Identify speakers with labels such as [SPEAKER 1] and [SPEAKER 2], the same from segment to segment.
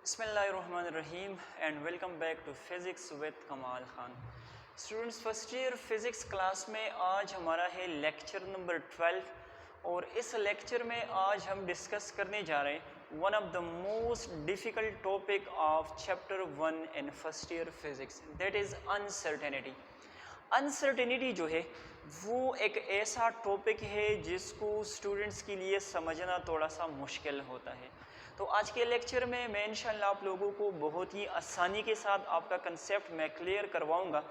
[SPEAKER 1] Bismillahirrahmanirrahim and welcome back to Physics with Kamal Khan. Students first year physics class में आज हमारा है lecture number 12 और इस लेक्चर में आज हम डिस्कस करने जा रहे हैं one of the most difficult topic of chapter 1 in first year physics, that is uncertainty. Uncertainty जो है वो एक ऐसा टॉपिक है जिसको स्टूडेंट्स के लिए समझना थोड़ा सा मुश्किल होता है। तो आज के लेक्चर में मैं इंशाल्लाह आप लोगों को बहुत ही आसानी के साथ आपका कंसेप्ट मैं क्लियर करवाऊंगा,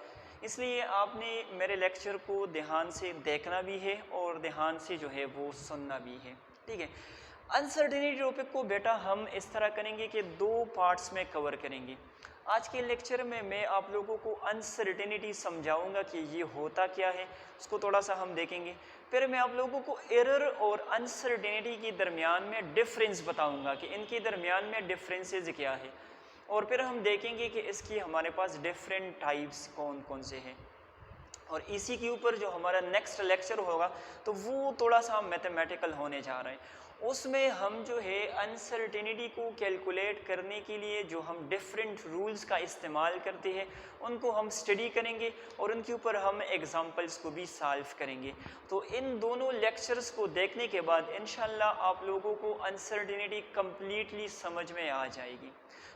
[SPEAKER 1] इसलिए आपने मेरे लेक्चर को ध्यान से देखना भी है और ध्यान से जो है वो सुनना भी है, ठीक है। अनसर्टेनिटी टॉपिक को बेटा हम इस तरह करेंगे कि दो पार्ट्स में कवर करेंगे। आज के लेक्चर में मैं आप लोगों को अनसर्टेनिटी समझाऊंगा कि ये होता क्या है, उसको थोड़ा सा हम देखेंगे। फिर मैं आप लोगों को एरर और अनसर्टेनिटी के दरमियान में डिफरेंस बताऊंगा कि इनके दरमियान में डिफरेंसेस क्या है, और फिर हम देखेंगे कि इसकी हमारे पास डिफरेंट टाइप्स कौन कौन से हैं। और इसी के ऊपर जो हमारा नेक्स्ट लेक्चर होगा तो वो थोड़ा सा मैथमेटिकल होने जा रहा है। उसमें हम जो है अनसर्टेनिटी को कैलकुलेट करने के लिए जो हम डिफरेंट रूल्स का इस्तेमाल करते हैं उनको हम स्टडी करेंगे और उनके ऊपर हम एग्जांपल्स को भी सॉल्व करेंगे। तो इन दोनों लेक्चर्स को देखने के बाद इंशाल्लाह आप लोगों को अनसर्टेनिटी कम्प्लीटली समझ में आ जाएगी।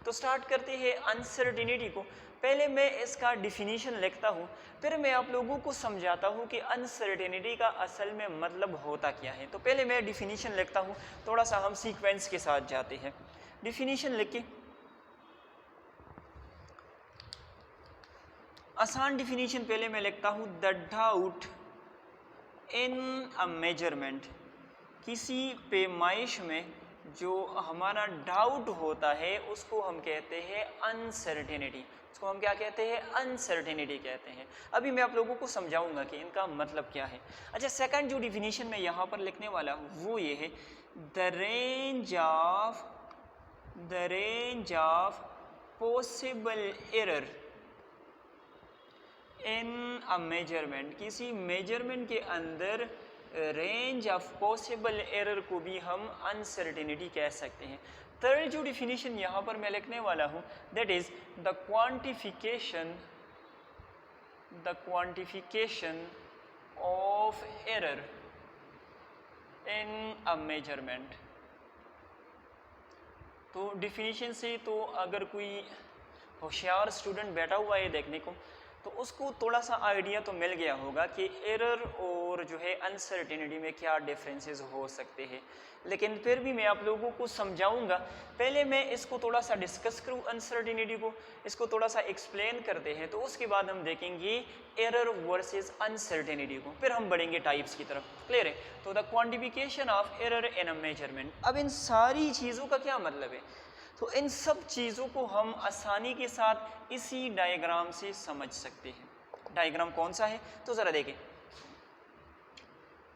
[SPEAKER 1] तो स्टार्ट करते हैं अनसर्टेनिटी को। पहले मैं इसका डिफिनीशन लिखता हूँ, फिर मैं आप लोगों को समझाता हूँ कि अनसर्टेनिटी का असल में मतलब होता क्या है। तो पहले मैं डिफिनीशन लिखता हूँ, थोड़ा सा हम सीक्वेंस के साथ जाते हैं। डिफिनीशन लिख के आसान डिफिनीशन पहले मैं लिखता हूँ, the doubt in a measurement, किसी पैमाइश में जो हमारा डाउट होता है उसको हम कहते हैं अनसर्टेनिटी। उसको हम क्या कहते हैं? अनसर्टेनिटी कहते हैं। अभी मैं आप लोगों को समझाऊंगा कि इनका मतलब क्या है। अच्छा, सेकंड जो डिफिनीशन मैं यहाँ पर लिखने वाला हूँ वो ये है, the range of possible error in a measurement, किसी मेजरमेंट के अंदर रेंज ऑफ पॉसिबल एरर को भी हम अनसर्टेनिटी कह सकते हैं। थर्ड जो डिफिनीशन यहाँ पर मैं लिखने वाला हूँ, that is the quantification of error in a measurement. तो डिफिनीशन से तो अगर कोई होशियार स्टूडेंट बैठा हुआ है देखने को, तो उसको थोड़ा सा आइडिया तो मिल गया होगा कि एरर और जो है अनसर्टेनिटी में क्या डिफरेंसेस हो सकते हैं। लेकिन फिर भी मैं आप लोगों को समझाऊंगा। पहले मैं इसको थोड़ा सा डिस्कस करूं, अनसर्टेनिटी को, इसको थोड़ा सा एक्सप्लेन करते हैं, तो उसके बाद हम देखेंगे एरर वर्सेस अनसर्टेनिटी को, फिर हम बढ़ेंगे टाइप्स की तरफ। क्लियर है? तो the quantification of error in a measurement. अब इन सारी चीज़ों का क्या मतलब है? तो इन सब चीज़ों को हम आसानी के साथ इसी डायग्राम से समझ सकते हैं। डायग्राम कौन सा है? तो ज़रा देखें।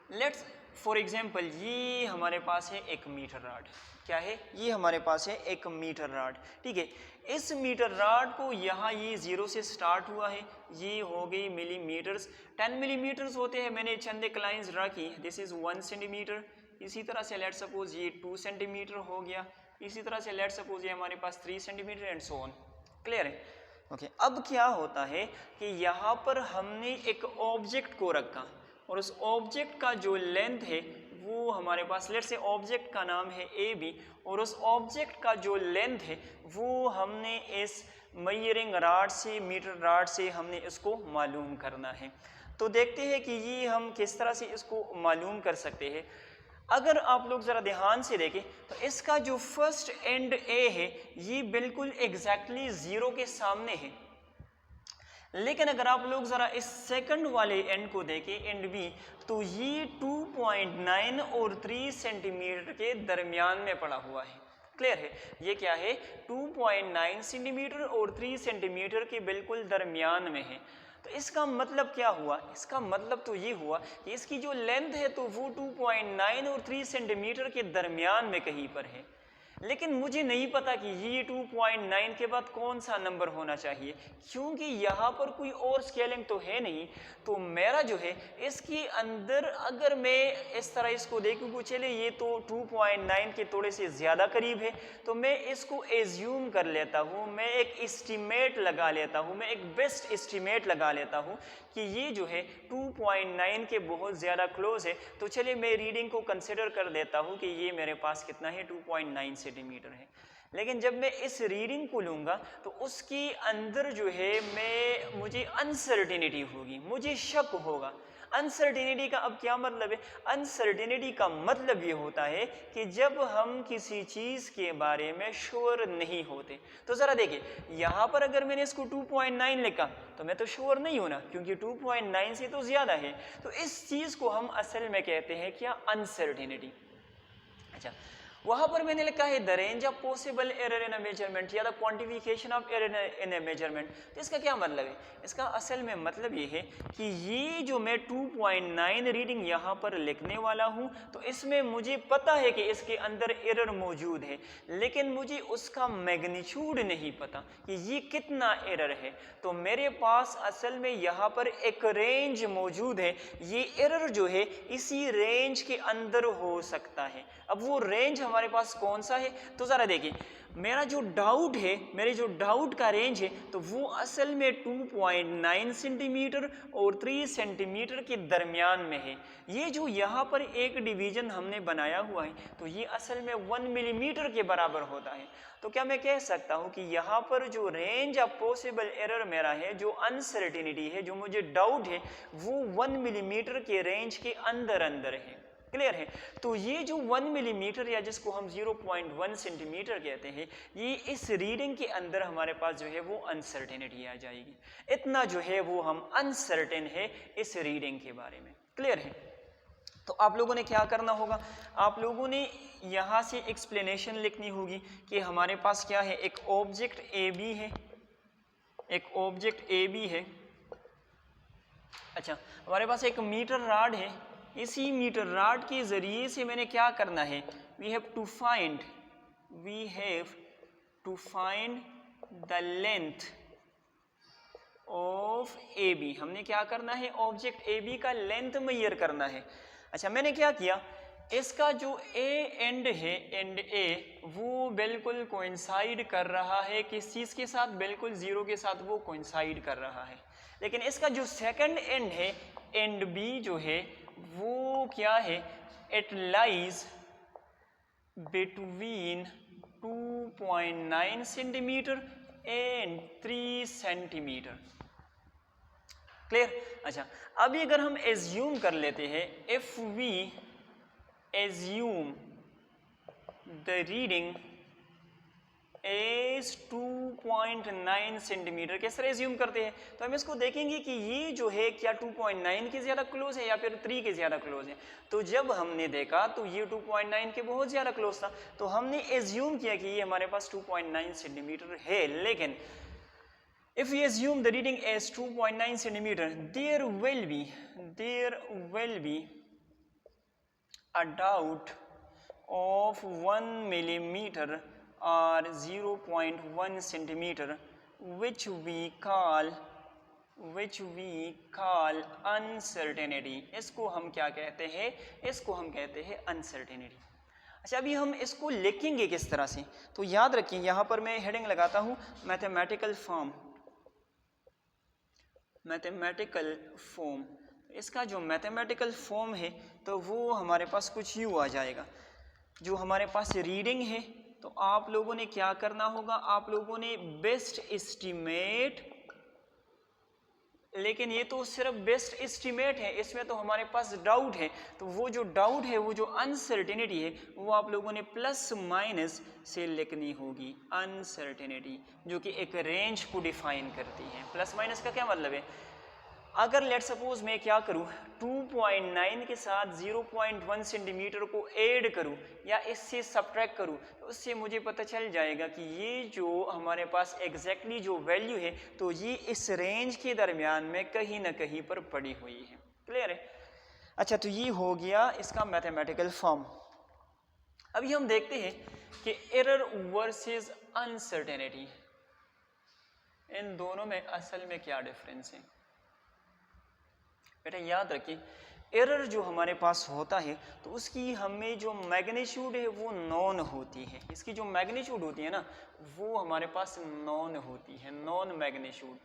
[SPEAKER 1] लेट्स फॉर एग्जांपल, ये हमारे पास है एक मीटर रॉड। क्या है? ये हमारे पास है एक मीटर रॉड, ठीक है। इस मीटर रॉड को यहाँ ये 0 से स्टार्ट हुआ है, ये हो गई मिलीमीटर्स, 10 मिलीमीटर्स होते हैं। मैंने चंद एक लाइन्स ड्रा की, दिस इज़ 1 सेंटीमीटर। इसी तरह से लेट सपोज ये 2 सेंटीमीटर हो गया। इसी तरह से लेट सपोज ये हमारे पास 3 centimetre and so on. Clear है? ओके। अब क्या होता है कि यहाँ पर हमने एक ऑब्जेक्ट को रखा और उस ऑब्जेक्ट का जो लेंथ है वो हमारे पास, लेट से ऑब्जेक्ट का नाम है ए बी, और उस ऑब्जेक्ट का जो लेंथ है वो हमने इस मेजरिंग रॉड से, मीटर रॉड से हमने इसको मालूम करना है। तो देखते हैं कि ये हम किस तरह से इसको मालूम कर सकते हैं। अगर आप लोग ज़रा ध्यान से देखें तो इसका जो फर्स्ट एंड ए है ये बिल्कुल एग्जैक्टली 0 के सामने है। लेकिन अगर आप लोग ज़रा इस सेकंड वाले एंड को देखें, एंड बी, तो ये 2.9 और 3 सेंटीमीटर के दरमियान में पड़ा हुआ है। क्लियर है? ये क्या है? 2.9 सेंटीमीटर और 3 सेंटीमीटर के बिल्कुल दरमियान में है। तो इसका मतलब क्या हुआ? इसका मतलब तो ये हुआ कि इसकी जो लेंथ है तो वो 2.9 और 3 सेंटीमीटर के दरमियान में कहीं पर है। लेकिन मुझे नहीं पता कि ये 2.9 के बाद कौन सा नंबर होना चाहिए, क्योंकि यहाँ पर कोई और स्केलिंग तो है नहीं। तो मेरा जो है इसके अंदर अगर मैं इस तरह इसको देखूँ, चले ये तो 2.9 के थोड़े से ज़्यादा करीब है, तो मैं इसको एज्यूम कर लेता हूँ, मैं एक एस्टीमेट लगा लेता हूँ, मैं एक बेस्ट एस्टीमेट लगा लेता हूँ कि ये जो है 2.9 के बहुत ज़्यादा क्लोज है। तो चलिए मैं रीडिंग को कंसिडर कर देता हूँ कि ये मेरे पास कितना है, 2.9 सेंटीमीटर है। लेकिन जब मैं इस रीडिंग को लूँगा तो उसके अंदर जो है मुझे अनसर्टेनिटी होगी, मुझे शक होगा। अनसर्टेनिटी का अब क्या मतलब है? अनसर्टेनिटी का मतलब ये होता है कि जब हम किसी चीज़ के बारे में श्योर नहीं होते। तो ज़रा देखिए, यहाँ पर अगर मैंने इसको 2.9 लिखा तो मैं तो श्योर नहीं हूँ ना, क्योंकि 2.9 से तो ज़्यादा है। तो इस चीज़ को हम असल में कहते हैं क्या? अनसर्टेनिटी। अच्छा, वहाँ पर मैंने लिखा है the range of possible error in a measurement या the quantification of error in a measurement. तो इसका क्या मतलब है? इसका असल में मतलब ये है कि ये जो मैं 2.9 रीडिंग यहाँ पर लिखने वाला हूँ, तो इसमें मुझे पता है कि इसके अंदर एरर मौजूद है, लेकिन मुझे उसका मैग्नीट्यूड नहीं पता कि ये कितना एरर है। तो मेरे पास असल में यहाँ पर एक रेंज मौजूद है, ये एरर जो है इसी रेंज के अंदर हो सकता है। अब वो रेंज हमारे पास कौन सा है? तो ज़रा देखिए, मेरा जो डाउट है, मेरे जो डाउट का रेंज है, तो वो असल में 2.9 सेंटीमीटर और 3 सेंटीमीटर के दरमियान में है। ये जो यहाँ पर एक डिवीज़न हमने बनाया हुआ है, तो ये असल में 1 मिलीमीटर के बराबर होता है। तो क्या मैं कह सकता हूँ कि यहाँ पर जो रेंज ऑफ पॉसिबल एरर मेरा है, जो अनसर्टेनिटी है, जो मुझे डाउट है, वो 1 मिलीमीटर के रेंज के अंदर है। क्लियर है? तो ये जो 1 मिलीमीटर या जिसको हम 0.1 सेंटीमीटर कहते हैं, ये इस रीडिंग के अंदर हमारे पास जो है वो अनसर्टेनिटी आ जाएगी। इतना जो है वो हम अनसर्टेन है इस रीडिंग के बारे में। क्लियर है? तो आप लोगों ने क्या करना होगा? आप लोगों ने यहाँ से एक्सप्लेनेशन लिखनी होगी कि हमारे पास क्या है, एक ऑब्जेक्ट ए बी है, एक ऑब्जेक्ट ए बी है। अच्छा, हमारे पास एक मीटर रॉड है, इसी मीटर रॉड के ज़रिए से मैंने क्या करना है, we have to find the length of A B. हमने क्या करना है? ऑब्जेक्ट ए बी का लेंथ मेजर करना है। अच्छा, मैंने क्या किया, इसका जो ए एंड है, एंड ए, वो बिल्कुल कोइंसाइड कर रहा है किस चीज़ के साथ? बिल्कुल ज़ीरो के साथ वो कोइंसाइड कर रहा है। लेकिन इसका जो सेकंड एंड है, एंड बी जो है, वो क्या है? It lies between 2.9 centimetre and 3 centimetre. Clear? अच्छा, अभी अगर हम एज्यूम कर लेते हैं, if we assume the reading as 2.9 centimetre, किस तरह एज्यूम करते हैं? तो हम इसको देखेंगे कि ये जो है क्या 2.9 के ज़्यादा क्लोज है या फिर 3 के ज़्यादा क्लोज है। तो जब हमने देखा तो ये 2.9 के बहुत ज़्यादा क्लोज था, तो हमने एज्यूम किया कि ये हमारे पास 2.9 सेंटीमीटर है। लेकिन if we assume the reading as 2.9 centimeter, there will be a doubt of 1 millimeter or 0.1 centimeter, which we call uncertainty। इसको हम क्या कहते हैं? इसको हम कहते हैं uncertainty। अच्छा, अभी हम इसको लिखेंगे किस तरह से? तो याद रखिए, यहाँ पर मैं हेडिंग लगाता हूँ मैथमेटिकल फॉर्म। इसका जो मैथमेटिकल फॉर्म है, तो वो हमारे पास कुछ यूँ आ जाएगा। जो हमारे पास रीडिंग है, तो आप लोगों ने क्या करना होगा? आप लोगों ने बेस्ट एस्टीमेट, लेकिन ये तो सिर्फ बेस्ट एस्टीमेट है, इसमें तो हमारे पास डाउट है। तो वो जो डाउट है, वो जो अनसर्टेनिटी है, वो आप लोगों ने प्लस माइनस से लिखनी होगी। अनसर्टेनिटी जो कि एक रेंज को डिफाइन करती है। प्लस माइनस का क्या मतलब है? अगर लेट सपोज मैं क्या करूं, 2.9 के साथ 0.1 सेंटीमीटर को ऐड करूं या इससे सब्ट्रैक्ट करूं, तो उससे मुझे पता चल जाएगा कि ये जो हमारे पास एग्जैक्टली जो वैल्यू है, तो ये इस रेंज के दरमियान में कहीं ना कहीं पर पड़ी हुई है। क्लियर है? अच्छा, तो ये हो गया इसका मैथमेटिकल फॉर्म। अभी हम देखते हैं कि एरर वर्सेस अनसर्टेनिटी, इन दोनों में असल में क्या डिफरेंस है। बेटा याद रखिए, एरर जो हमारे पास होता है तो उसकी हमें जो मैग्नीट्यूड है वो नॉन होती है, इसकी जो मैग्नीट्यूड होती है ना वो हमारे पास नॉन होती है, नॉन मैग्नीट्यूड,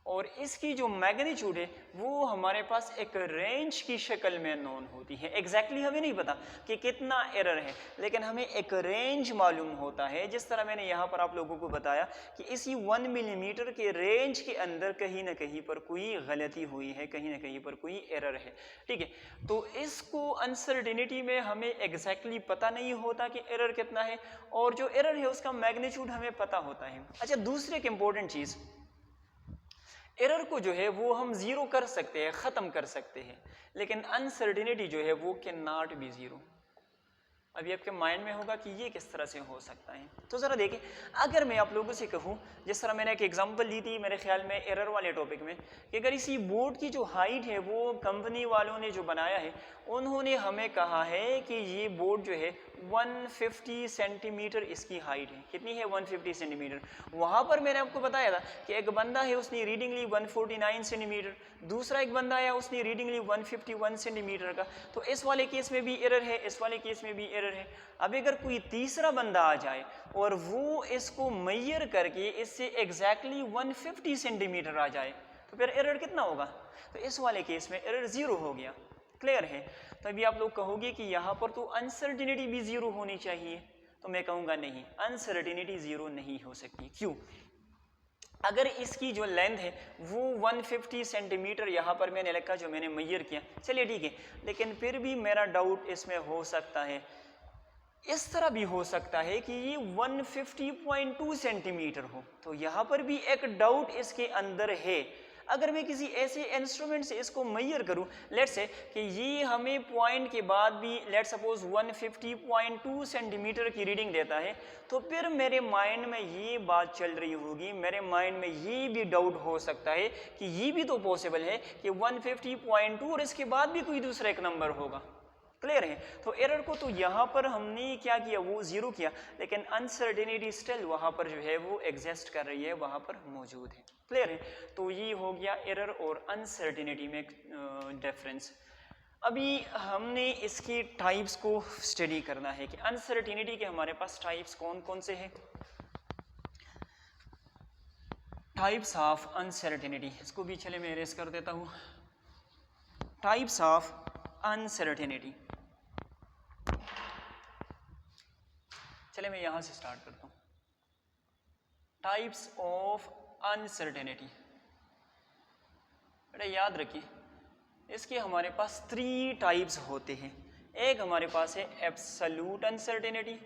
[SPEAKER 1] और इसकी जो मैग्नीट्यूड है वो हमारे पास एक रेंज की शक्ल में नोन होती है। एग्जैक्टली हमें नहीं पता कि कितना एरर है, लेकिन हमें एक रेंज मालूम होता है। जिस तरह मैंने यहाँ पर आप लोगों को बताया कि इसी 1 मिलीमीटर के रेंज के अंदर कहीं ना कहीं पर कोई गलती हुई है, कहीं ना कहीं पर कोई एरर है, ठीक है। तो इसको अनसर्टेनिटी में हमें एग्जैक्टली पता नहीं होता कि एरर कितना है, और जो एरर है उसका मैग्नीट्यूड हमें पता होता है। अच्छा, दूसरी एक इंपॉर्टेंट चीज़, एरर को जो है वो हम जीरो कर सकते हैं, ख़त्म कर सकते हैं, लेकिन अनसर्टेनिटी जो है वो कैन नॉट बी जीरो। अभी आपके माइंड में होगा कि ये किस तरह से हो सकता है। तो ज़रा देखिए, अगर मैं आप लोगों से कहूँ, जिस तरह मैंने एक एग्जांपल दी थी मेरे ख्याल में एरर वाले टॉपिक में, कि अगर इसी बोर्ड की जो हाइट है वो कंपनी वालों ने जो बनाया है उन्होंने हमें कहा है कि ये बोर्ड जो है 150 सेंटीमीटर इसकी हाइट है। कितनी है? 150 सेंटीमीटर। वहाँ पर मैंने आपको बताया था कि एक बंदा है उसने रीडिंग ली 149 सेंटीमीटर, दूसरा एक बंदा आया उसने रीडिंग ली 151 सेंटीमीटर का। तो इस वाले केस में भी एरर है, इस वाले केस में भी एरर है। अब अगर कोई तीसरा बंदा आ जाए और वो इसको मेजर करके इससे एग्जैक्टली 150 सेंटीमीटर आ जाए तो फिर एरर कितना होगा? तो इस वाले केस में एरर जीरो हो गया। क्लियर है? तभी आप लोग कहोगे कि यहाँ पर तो अनसर्टेनिटी भी जीरो होनी चाहिए, तो मैं कहूँगा नहीं, अनसर्टेनिटी जीरो नहीं हो सकती। क्यों? अगर इसकी जो लेंथ है वो 150 सेंटीमीटर यहाँ पर मैंने लिखा, जो मैंने मेजर किया, चलिए ठीक है, लेकिन फिर भी मेरा डाउट इसमें हो सकता है, इस तरह भी हो सकता है कि ये 150.2 सेंटीमीटर हो, तो यहाँ पर भी एक डाउट इसके अंदर है। अगर मैं किसी ऐसे इंस्ट्रूमेंट से इसको मेजर करूं, लेट्स से कि ये हमें पॉइंट के बाद भी लेट्स सपोज 150.2 सेंटीमीटर की रीडिंग देता है, तो फिर मेरे माइंड में ये बात चल रही होगी, मेरे माइंड में ये भी डाउट हो सकता है कि ये भी तो पॉसिबल है कि 150.2 और इसके बाद भी कोई दूसरा एक नंबर होगा। क्लियर है? तो एरर को तो यहाँ पर हमने क्या किया, वो जीरो किया, लेकिन अनसर्टेनिटी स्टिल वहाँ पर जो है वो एग्जिस्ट कर रही है, वहाँ पर मौजूद है। क्लियर है? तो ये हो गया एरर और अनसर्टेनिटी में डिफरेंस। अभी हमने इसकी टाइप्स को स्टडी करना है कि अनसर्टेनिटी के हमारे पास टाइप्स कौन कौन से हैं। टाइप्स ऑफ अनसर्टेनिटी, इसको भी चले मैं इरेज कर देता हूँ। टाइप्स ऑफ अनसर्टेनिटी, चले मैं यहाँ से स्टार्ट करता हूँ। टाइप्स ऑफ अनसर्टेनिटी, बेटा याद रखिए, इसके हमारे पास 3 टाइप्स होते हैं। एक हमारे पास है एब्सोल्यूट अनसर्टेनिटी,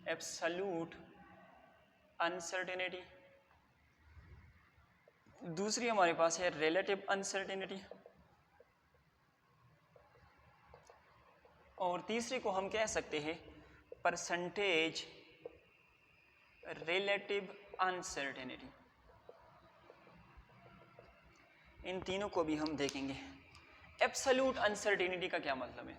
[SPEAKER 1] एब्सोल्यूट अनसर्टेनिटी। दूसरी हमारे पास है रिलेटिव अनसर्टेनिटी, और तीसरी को हम कह सकते हैं परसेंटेज रिलेटिव अनसर्टेनिटी। इन तीनों को भी हम देखेंगे। एब्सोल्यूट अनसर्टेनिटी का क्या मतलब है?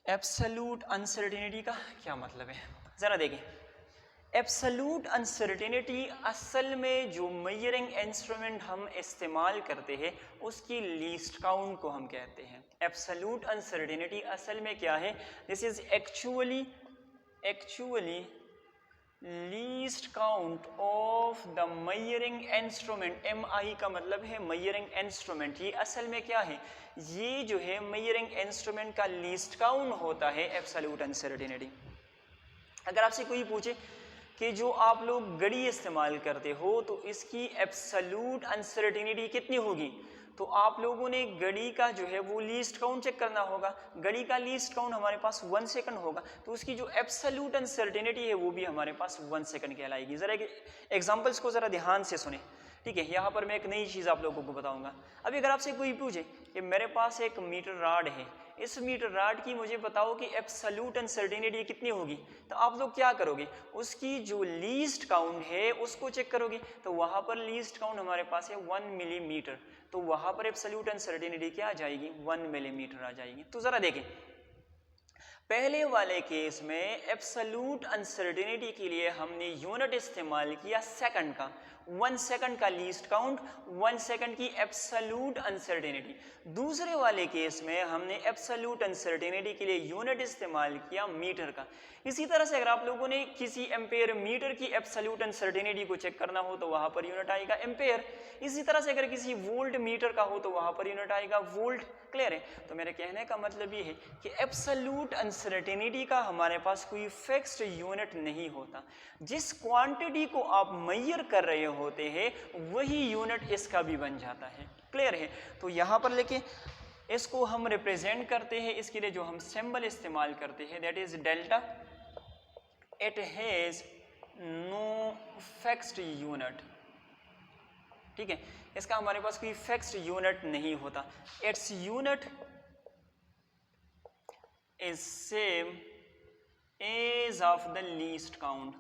[SPEAKER 1] एब्सोल्यूट अनसर्टेनिटी का क्या मतलब है, जरा देखें। एब्सोल्यूट अनसर्टेनिटी असल में जो मेजरिंग इंस्ट्रूमेंट हम इस्तेमाल करते हैं उसकी लीस्ट काउंट को हम कहते हैं। एब्सोल्यूट अनसर्टेनिटी असल में क्या है? This is actually least count of the measuring instrument. MI का मतलब है मेजरिंग इंस्ट्रूमेंट। ये असल में क्या है? ये जो है मेजरिंग इंस्ट्रूमेंट का लीस्ट काउंट होता है एब्सोल्यूट अनसर्टेनिटी। अगर आपसे कोई पूछे कि जो आप लोग घड़ी इस्तेमाल करते हो तो इसकी एब्सोल्यूट अनसर्टेनिटी कितनी होगी, तो आप लोगों ने घड़ी का जो है वो लीस्ट काउंट चेक करना होगा। घड़ी का लीस्ट काउंट हमारे पास 1 सेकंड होगा, तो उसकी जो एब्सोल्यूट अनसर्टेनिटी है वो भी हमारे पास 1 सेकंड कहलाएगी। ज़रा एग्जांपल्स को ज़रा ध्यान से सुने, ठीक है। यहाँ पर मैं एक नई चीज़ आप लोगों को बताऊंगा। अभी अगर आपसे कोई पूछे कि मेरे पास एक मीटर रॉड है, इस मीटर रॉड की मुझे बताओ कि एब्सोल्यूट अनसर्टेनिटी कितनी होगी, तो आप लोग क्या करोगे? उसकी जो लीस्ट काउंट है उसको चेक करोगे, तो वहाँ पर लीस्ट काउंट हमारे पास है 1 मिलीमीटर। तो वहाँ पर एब्सोल्यूट अनसर्टेनिटी क्या आ जाएगी, 1 मिलीमीटर आ जाएगी। तो ज़रा देखें, पहले वाले केस में एब्सोल्यूट अनसर्टेनिटी के लिए हमने यूनिट इस्तेमाल किया सेकंड का, 1 सेकंड का लीस्ट काउंट, 1 सेकंड की एब्सोल्यूट अनसर्टेनिटी। दूसरे वाले केस में हमने एब्सोल्यूट अनसर्टेनिटी के लिए यूनिट इस्तेमाल किया मीटर का। इसी तरह से अगर आप लोगों ने किसी एम्पेयर मीटर की एब्सोल्यूट अनसर्टेनिटी को चेक करना हो तो वहाँ पर यूनिट आएगा एम्पेयर। इसी तरह से अगर किसी वोल्ट मीटर का हो तो वहाँ पर यूनिट आएगा वोल्ट। क्लियर है? तो मेरे कहने का मतलब ये है कि एब्सोल्यूट अनसर्टेनिटी का हमारे पास कोई फिक्स्ड यूनिट नहीं होता। जिस क्वांटिटी को आप मेजर कर रहे होते हैं वही यूनिट इसका भी बन जाता है। क्लियर है? तो यहाँ पर लेके इसको हम रिप्रेजेंट करते हैं, इसके लिए जो हम सिंबल इस्तेमाल करते हैं that is delta. It has no fixed unit. ठीक है, इसका हमारे पास कोई फिक्स्ड यूनिट नहीं होता। Its unit is same as of the least count.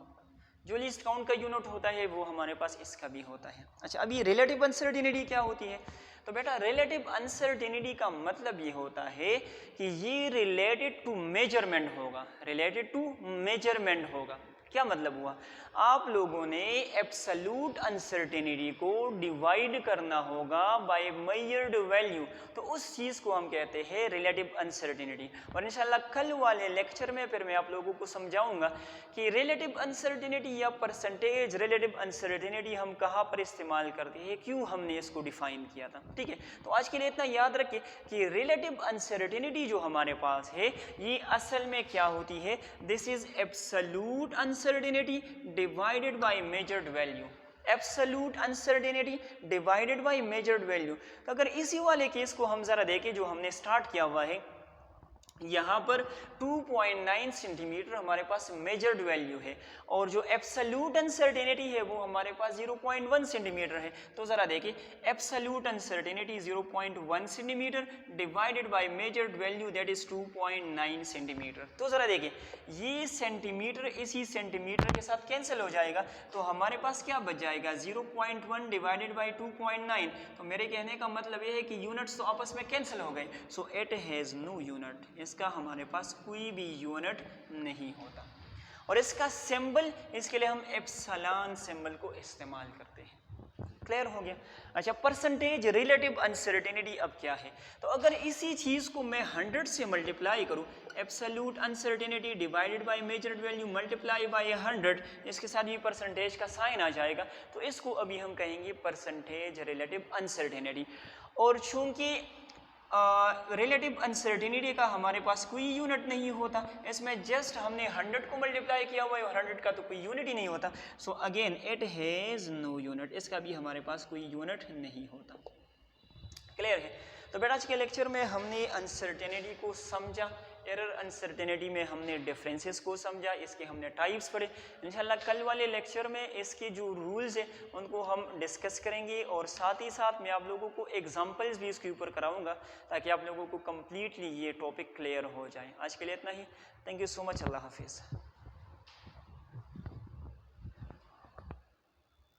[SPEAKER 1] जो लीस्ट काउंट का यूनिट होता है वो हमारे पास इसका भी होता है। अच्छा, अभी रिलेटिव अनसर्टेनिटी क्या होती है? तो बेटा रिलेटिव अनसर्टेनिटी का मतलब ये होता है कि ये रिलेटेड टू मेजरमेंट होगा, रिलेटेड टू मेजरमेंट होगा। क्या मतलब हुआ? आप लोगों ने एब्सोल्यूट अनसर्टेनिटी को डिवाइड करना होगा बाय मेजर्ड वैल्यू, तो उस चीज़ को हम कहते हैं रिलेटिव अनसर्टेनिटी। और इंशाल्लाह कल वाले लेक्चर में फिर मैं आप लोगों को समझाऊंगा कि रिलेटिव अनसर्टेनिटी या परसेंटेज रिलेटिव अनसर्टेनिटी हम कहाँ पर इस्तेमाल करते हैं, क्यों हमने इसको डिफाइन किया था। ठीक है, तो आज के लिए इतना याद रखिए कि रिलेटिव अनसर्टेनिटी जो हमारे पास है ये असल में क्या होती है, this is absolute uncertainty divided by measured value. Absolute uncertainty divided by measured value. तो अगर इसी वाले केस को हम जरा देखें जो हमने स्टार्ट किया हुआ है, यहाँ पर 2.9 सेंटीमीटर हमारे पास मेजर्ड वैल्यू है और जो एब्सोल्यूट अनसर्टेनिटी है वो हमारे पास 0.1 सेंटीमीटर है। तो ज़रा देखिए, absolute uncertainty 0.1 centimetre divided by measured value that is 2.9 centimetre. तो ज़रा देखिए, ये सेंटीमीटर इसी सेंटीमीटर के साथ कैंसिल हो जाएगा, तो हमारे पास क्या बच जाएगा, 0.1 डिवाइडेड बाई 2.9। तो मेरे कहने का मतलब ये है कि यूनिट्स तो आपस में कैंसिल हो गए। So it has no unit, इसका हमारे पास कोई भी यूनिट नहीं होता। और इसका सिंबल, इसके लिए हम एप्सिलॉन सिंबल को इस्तेमाल करते हैं। क्लियर हो गया? अच्छा, परसेंटेज रिलेटिव अनसर्टेनिटी अब क्या है? तो अगर इसी चीज़ को मैं 100 से मल्टीप्लाई करूं, absolute uncertainty divided by measured value multiply by 100, इसके साथ भी परसेंटेज का साइन आ जाएगा, तो इसको अभी हम कहेंगे परसेंटेज रिलेटिव अनसर्टेनिटी। और चूंकि रिलेटिव अनसर्टेनिटी का हमारे पास कोई यूनिट नहीं होता, इसमें जस्ट हमने 100 को मल्टीप्लाई किया हुआ है और 100 का तो कोई यूनिट ही नहीं होता। So again it has no unit, इसका भी हमारे पास कोई यूनिट नहीं होता। क्लियर है? तो बेटा आज के लेक्चर में हमने अनसर्टेनिटी को समझा, एरर अनसर्टेनिटी में हमने डिफरेंसेस को समझा, इसके हमने टाइप्स पढ़े। इंशाल्लाह कल वाले लेक्चर में इसके जो रूल्स हैं उनको हम डिस्कस करेंगे और साथ ही साथ मैं आप लोगों को एग्जांपल्स भी इसके ऊपर कराऊंगा ताकि आप लोगों को कम्प्लीटली ये टॉपिक क्लियर हो जाए। आज के लिए इतना ही। Thank you so much. अल्लाह हाफिज़।